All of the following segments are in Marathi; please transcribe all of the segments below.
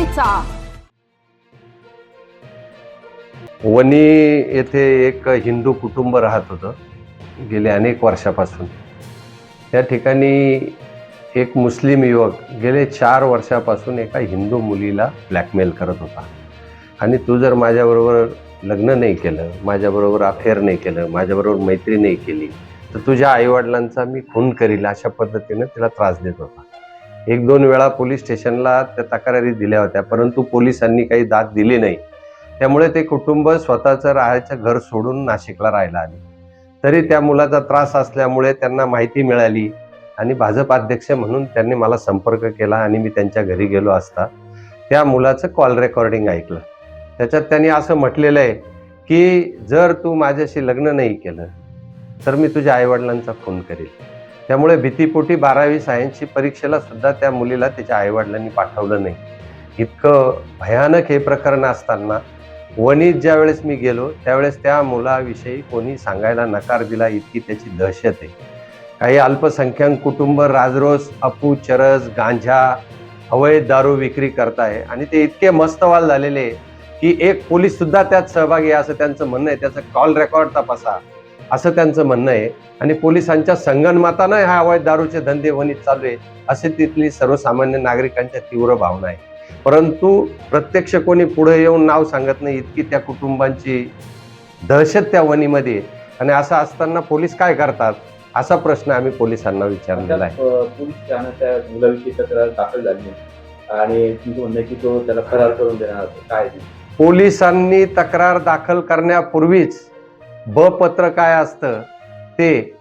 करायचा। वणी येथे एक हिंदू कुटुंब राहत होतं गेले अनेक वर्षापासून। त्या ठिकाणी एक मुस्लिम युवक गेले 4 वर्षापासून एका हिंदू मुलीला ब्लॅकमेल करत होता आणि तू जर माझ्याबरोबर लग्न नाही केलं, माझ्याबरोबर अफेअर नाही केलं, माझ्याबरोबर मैत्री नाही केली तर तुझ्या आईवडिलांचा मी खून करील, अशा पद्धतीने तिला त्रास देत होता। 1-2 वेळा पोलीस स्टेशनला त्या तक्रारी दिल्या होत्या, परंतु पोलिसांनी काही दाद दिली नाही। त्यामुळे ते कुटुंब स्वतःचं राहायचं घर सोडून नाशिकला राहायला आले। तरी त्या मुलाचा त्रास असल्यामुळे त्यांना माहिती मिळाली आणि भाजप अध्यक्ष म्हणून त्यांनी मला संपर्क केला आणि मी त्यांच्या घरी गेलो असता त्या मुलाचं कॉल रेकॉर्डिंग ऐकलं। त्याच्यात त्यांनी असं म्हटलेलं आहे की जर तू माझ्याशी लग्न नाही केलं तर मी तुझ्या आईवडिलांचा खून करेल। त्यामुळे भीतीपोटी 12वी सायन्सची परीक्षेला सुद्धा त्या मुलीला तिच्या आईवडिलांनी पाठवलं नाही। इतकं भयानक हे प्रकरण असताना वणीत ज्यावेळेस मी गेलो त्यावेळेस त्या मुलाविषयी कोणी सांगायला नकार दिला, इतकी त्याची दहशत आहे। काही अल्पसंख्याक कुटुंब राजरोस अफू, चरस, गांजा, अवैध दारू विक्री करताय आणि ते इतके मस्तवाल झालेले की एक पोलीस सुद्धा त्यात सहभागी आहे असं त्यांचं म्हणणं आहे। त्याचं कॉल रेकॉर्ड तपासा असं त्यांचं म्हणणं आहे आणि पोलिसांच्या संगनमतानं ह्या अवैध दारूचे धंदे वणीत चालू आहे असे तिथली सर्वसामान्य नागरिकांच्या तीव्र भावना आहे। परंतु प्रत्यक्ष कोणी पुढे येऊन नाव सांगत नाही, इतकी त्या कुटुंबांची दहशत त्या वणीमध्ये। आणि असं असताना पोलीस काय करतात असा प्रश्न आम्ही पोलिसांना विचारलेला आहे। पोलीस ठाण्यात त्या मुलाविषयी तक्रार दाखल झाली आणि तुमचं म्हणणं की तो त्याला फरार करून देणार काय? पोलिसांनी तक्रार दाखल करण्यापूर्वीच ब पत्र काय असतं ते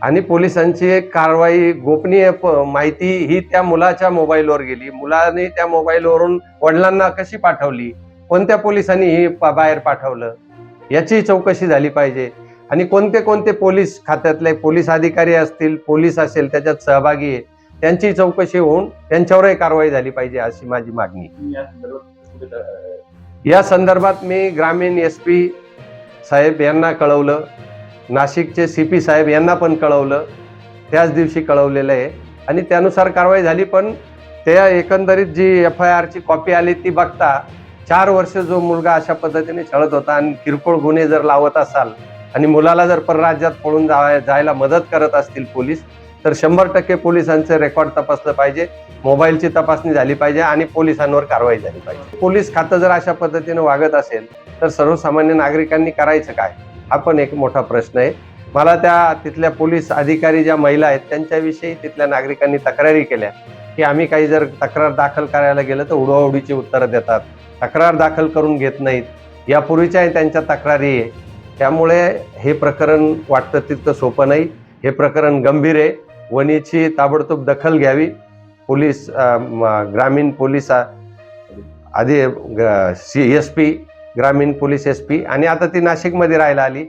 आणि पोलिसांची एक कारवाई गोपनीय माहिती ही त्या मुलाच्या मोबाईलवर गेली। मुलाने त्या मोबाईलवरून वडिलांना कशी पाठवली, कोणत्या पोलिसांनी ही बाहेर पाठवलं याची चौकशी झाली पाहिजे। आणि कोणते कोणते पोलीस खात्यातले पोलीस अधिकारी असतील, पोलीस असेल त्याच्यात सहभागी आहे, त्यांची चौकशी होऊन त्यांच्यावरही कारवाई झाली पाहिजे अशी माझी मागणी। या संदर्भात मी ग्रामीण SP साहेब यांना कळवलं, नाशिकचे CP साहेब यांना पण कळवलं, त्याच दिवशी कळवलेलं आहे आणि त्यानुसार कारवाई झाली। पण त्या एकंदरीत जी FIR ची कॉपी आली ती बघता 4 वर्ष जो मुलगा अशा पद्धतीने छळत होता आणि किरकोळ गुन्हे जर लावत असाल आणि मुलाला जर परराज्यात पळून जायला मदत करत असतील पोलीस तर 100% पोलिसांचे रेकॉर्ड तपासलं पाहिजे, मोबाईलची तपासणी झाली पाहिजे आणि पोलिसांवर कारवाई झाली पाहिजे। पोलीस खातं जर अशा पद्धतीने वागत असेल तर सर्वसामान्य नागरिकांनी करायचं काय हा पण एक मोठा प्रश्न आहे। मला त्या तिथल्या पोलीस अधिकारी ज्या महिला आहेत त्यांच्याविषयी तिथल्या नागरिकांनी तक्रारी केल्या की आम्ही काही जर तक्रार दाखल करायला गेलं तर उडवाउडीची उत्तरं देतात, तक्रार दाखल करून घेत नाहीत, यापूर्वीच्याही त्यांच्या तक्रारी आहे। त्यामुळे हे प्रकरण वाटतं तितकं सोपं नाही, हे प्रकरण गंभीर आहे। वणीची ताबडतोब दखल घ्यावी। पोलीस ग्रामीण पोलीस आधी SP ग्रामीण पोलीस SP आणि आता ती नाशिकमध्ये राहायला आली,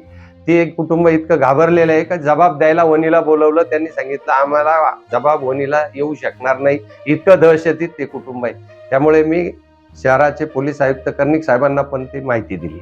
ती एक कुटुंब इतकं घाबरलेलं आहे का जबाब द्यायला वणीला बोलवलं, त्यांनी सांगितलं आम्हाला जबाब वणीला येऊ शकणार नाही, इतकं दहशतीत ते कुटुंब आहे। त्यामुळे मी शहराचे पोलीस आयुक्त कर्णिक साहेबांना पण ती माहिती दिली।